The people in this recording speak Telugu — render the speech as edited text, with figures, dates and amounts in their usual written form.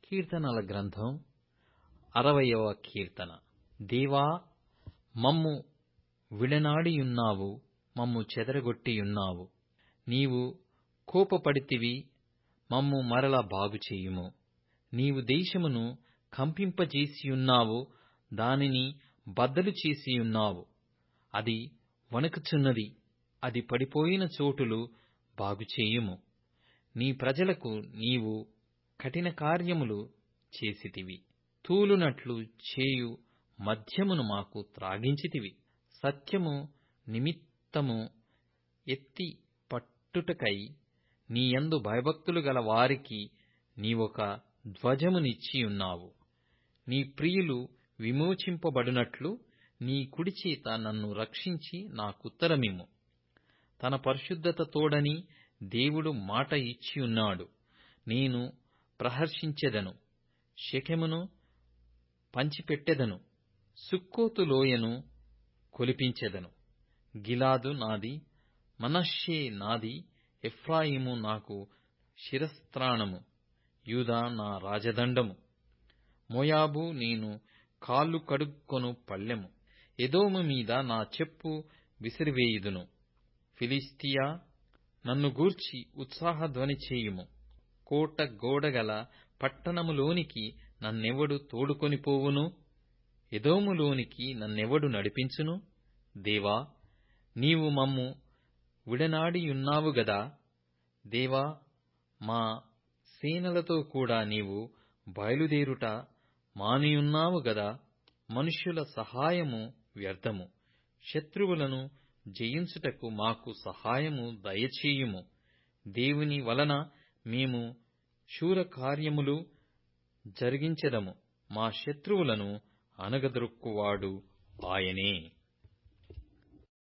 కీర్తనల గ్రంథం 60వ కీర్తన. దేవా, మమ్ము విడనాడియున్నావు, మమ్ము చెదరగొట్టియున్నావు. నీవు కోపపడితివి, మమ్ము మరల బాగుచేయుము. నీవు దేశమును కంపింపజేసియున్నావు, దానిని బద్దలు చేసియున్నావు. అది వణకుచున్నది, అది పడిపోయిన చోటులు బాగుచేయుము. నీ ప్రజలకు నీవు కఠిన కార్యములు చేసితివి. తూలునట్లు చేయు మద్యమును మాకు త్రాగించితివి. సత్యము నిమిత్తము ఎత్తి పట్టుటకై నీయందు భయభక్తులు గల వారికి నీవొక ధ్వజమునిచ్చియున్నావు. నీ ప్రియులు విమోచింపబడునట్లు నీ కుడిచేత నన్ను రక్షించి నాకుత్తరమిమ్ము. తన పరిశుద్ధత తోడని దేవుడు మాట ఇచ్చియున్నాడు. నేను ప్రహర్షించెదను, షెకెమును పంచిపెట్టెదను, సుక్కోతు లోయను కొలిపించెదను. గిలాదు నాది, మనష్షే నాది, ఎఫ్రాయిము నాకు శిరస్త్రాణము, యూదా నా రాజదండము. మోయాబు నేను కాళ్ళు కడుక్కొను పళ్ళెము, ఎదోము మీద నా చెప్పు విసిరివేయుదును. ఫిలిష్తియా, నన్ను గూర్చి ఉత్సాహధ్వని చేయుము. కోట గోడగల పట్టణములోనికి నన్నెవడు తోడుకొనిపోవును? ఎదోములోనికి నన్నెవడు నడిపించును? దేవా, నీవు మమ్ము విడనాడియున్నావు గదా. దేవా, మా సేనలతో కూడా నీవు బయలుదేరుట మానియున్నావు గదా. మనుష్యుల సహాయము వ్యర్థము. శత్రువులను జయించుటకు మాకు సహాయము దయచేయుము. దేవుని వలన మేము శూరకార్యములు జరిగించెదము. మా శత్రువులను అణగద్రొక్కువాడు ఆయనే.